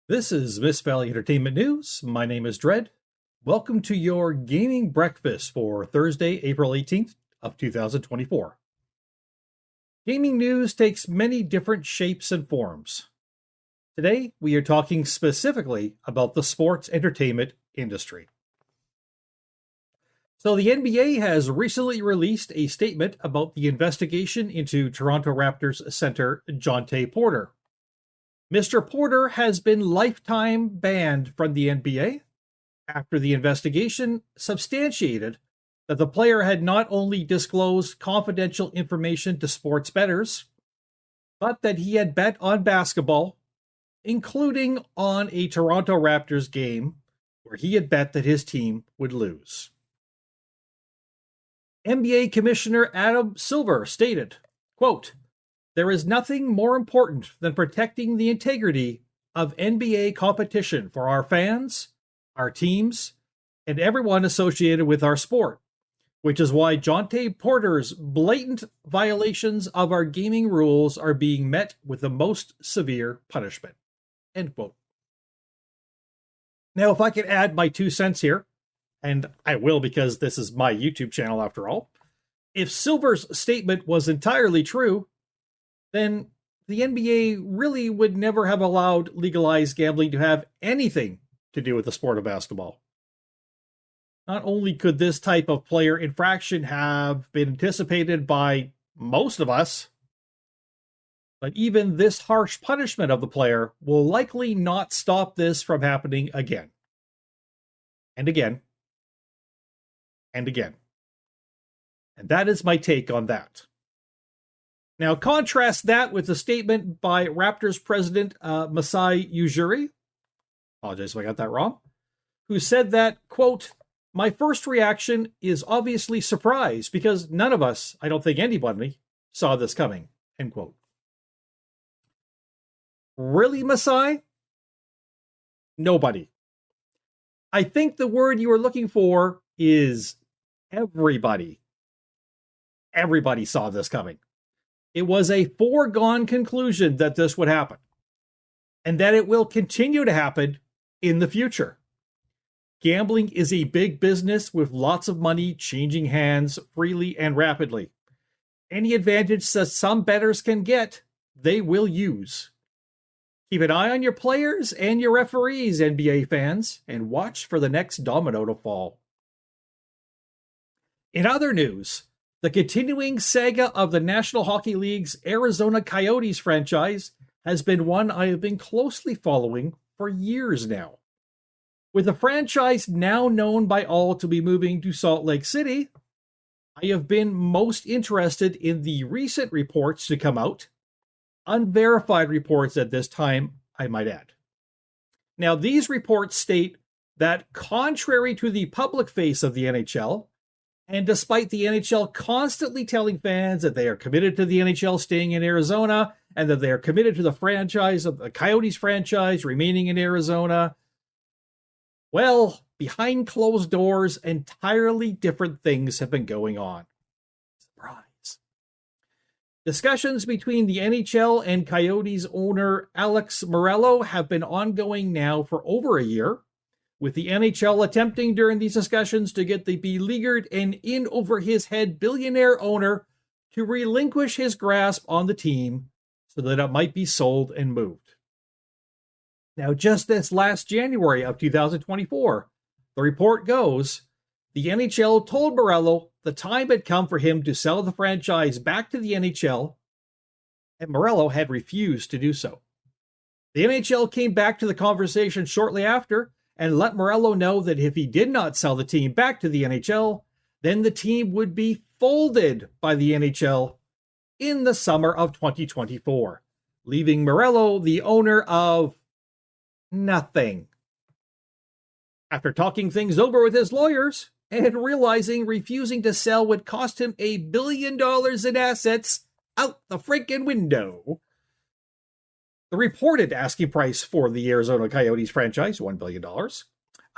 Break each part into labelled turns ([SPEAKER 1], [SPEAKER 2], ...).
[SPEAKER 1] This is Miss Valley Entertainment News. My name is Dredd. Welcome to your gaming breakfast for Thursday, April 18th of 2024. Gaming news takes many different shapes and forms. Today, we are talking specifically about the sports entertainment industry. So the NBA has recently released a statement about the investigation into Toronto Raptors center Jontay Porter. Mr. Porter has been lifetime banned from the NBA after the investigation substantiated that the player had not only disclosed confidential information to sports bettors, but that he had bet on basketball, including on a Toronto Raptors game where he had bet that his team would lose. NBA Commissioner Adam Silver stated, quote, "There is nothing more important than protecting the integrity of NBA competition for our fans, our teams, and everyone associated with our sport, which is why Jontay Porter's blatant violations of our gaming rules are being met with the most severe punishment." End quote. Now, if I could add my 2 cents here, and I will because this is my YouTube channel after all, if Silver's statement was entirely true, then the NBA really would never have allowed legalized gambling to have anything to do with the sport of basketball. Not only could this type of player infraction have been anticipated by most of us, but even this harsh punishment of the player will likely not stop this from happening again. And again. And again. And that is my take on that. Now, contrast that with a statement by Raptors president Masai Ujiri, apologize if I got that wrong, who said that, quote, "My first reaction is obviously surprise because none of us, I don't think anybody, saw this coming," end quote. Really, Masai? Nobody. I think the word you were looking for is everybody. Everybody saw this coming. It was a foregone conclusion that this would happen, and that it will continue to happen in the future. Gambling is a big business with lots of money changing hands freely and rapidly. Any advantage that some bettors can get, they will use. Keep an eye on your players and your referees, NBA fans, and watch for the next domino to fall. In other news, the continuing saga of the National Hockey League's Arizona Coyotes franchise has been one I have been closely following for years now. With the franchise now known by all to be moving to Salt Lake City, I have been most interested in the recent reports to come out, unverified reports at this time, I might add. Now, these reports state that contrary to the public face of the NHL, and despite the NHL constantly telling fans that they are committed to the NHL staying in Arizona and that they are committed to the franchise of the Coyotes franchise remaining in Arizona, well, behind closed doors, entirely different things have been going on. Surprise. Discussions between the NHL and Coyotes owner Alex Morello have been ongoing now for over a year, with the NHL attempting during these discussions to get the beleaguered and in over his head billionaire owner to relinquish his grasp on the team so that it might be sold and moved. Now, just this last January of 2024, the report goes, the NHL told Morello the time had come for him to sell the franchise back to the NHL, and Morello had refused to do so. The NHL came back to the conversation shortly after and let Morello know that if he did not sell the team back to the NHL, then the team would be folded by the NHL in the summer of 2024, leaving Morello the owner of nothing. After talking things over with his lawyers and realizing refusing to sell would cost him $1 billion in assets out the freaking window, the reported asking price for the Arizona Coyotes franchise, $1 billion.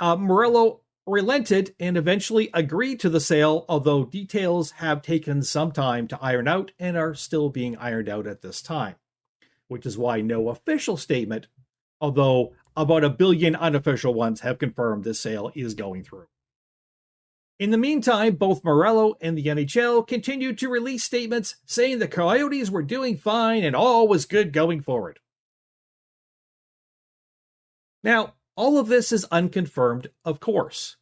[SPEAKER 1] Morello relented and eventually agreed to the sale, although details have taken some time to iron out and are still being ironed out at this time, which is why no official statement, although about 1 billion unofficial ones have confirmed this sale is going through. In the meantime, both Morello and the NHL continued to release statements saying the Coyotes were doing fine and all was good going forward. Now, all of this is unconfirmed, of course.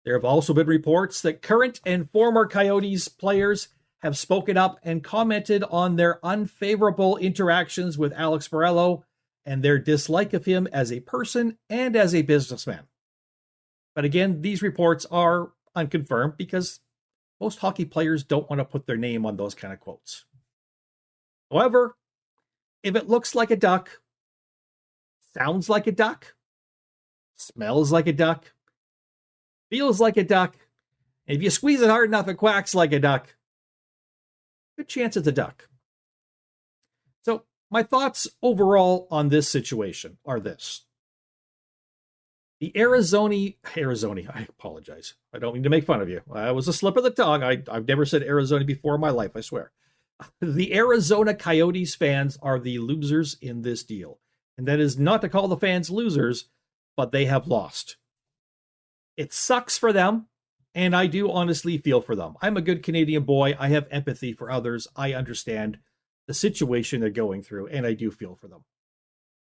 [SPEAKER 1] There have also been reports that current and former Coyotes players have spoken up and commented on their unfavorable interactions with Alex Morello and their dislike of him as a person and as a businessman. But again, these reports are unconfirmed because most hockey players don't want to put their name on those kind of quotes. However, if it looks like a duck, sounds like a duck, smells like a duck, feels like a duck, and if you squeeze it hard enough, it quacks like a duck, good chance it's a duck. So my thoughts overall on this situation are this. The Arizona, I apologize. I don't mean to make fun of you. It was a slip of the tongue. I've never said Arizona before in my life, I swear. The Arizona Coyotes fans are the losers in this deal. And that is not to call the fans losers, but they have lost. It sucks for them, and I do honestly feel for them. I'm a good Canadian boy. I have empathy for others. I understand the situation they're going through, and I do feel for them.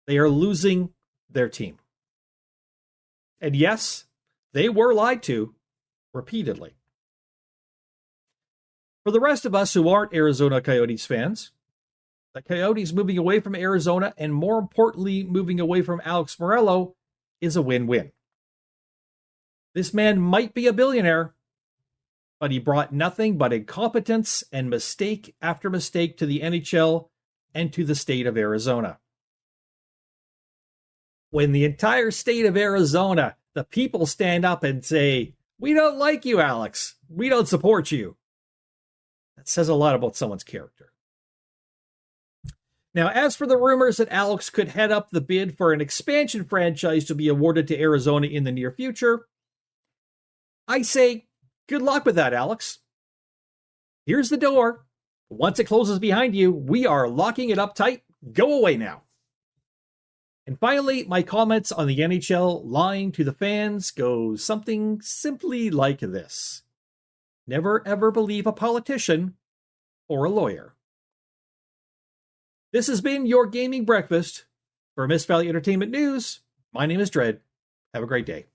[SPEAKER 1] They are losing their team. And yes, they were lied to repeatedly. For the rest of us who aren't Arizona Coyotes fans, the Coyotes moving away from Arizona and more importantly, moving away from Alex Morello is a win-win. This man might be a billionaire, but he brought nothing but incompetence and mistake after mistake to the NHL and to the state of Arizona. When the entire state of Arizona, the people stand up and say, "We don't like you, Alex. We don't support you." That says a lot about someone's character. Now, as for the rumors that Alex could head up the bid for an expansion franchise to be awarded to Arizona in the near future, I say, good luck with that, Alex. Here's the door. Once it closes behind you, we are locking it up tight. Go away now. And finally, my comments on the NHL lying to the fans go something simply like this. Never ever believe a politician or a lawyer. This has been your Gaming Breakfast. For Mist Valley Entertainment News, my name is Dread. Have a great day.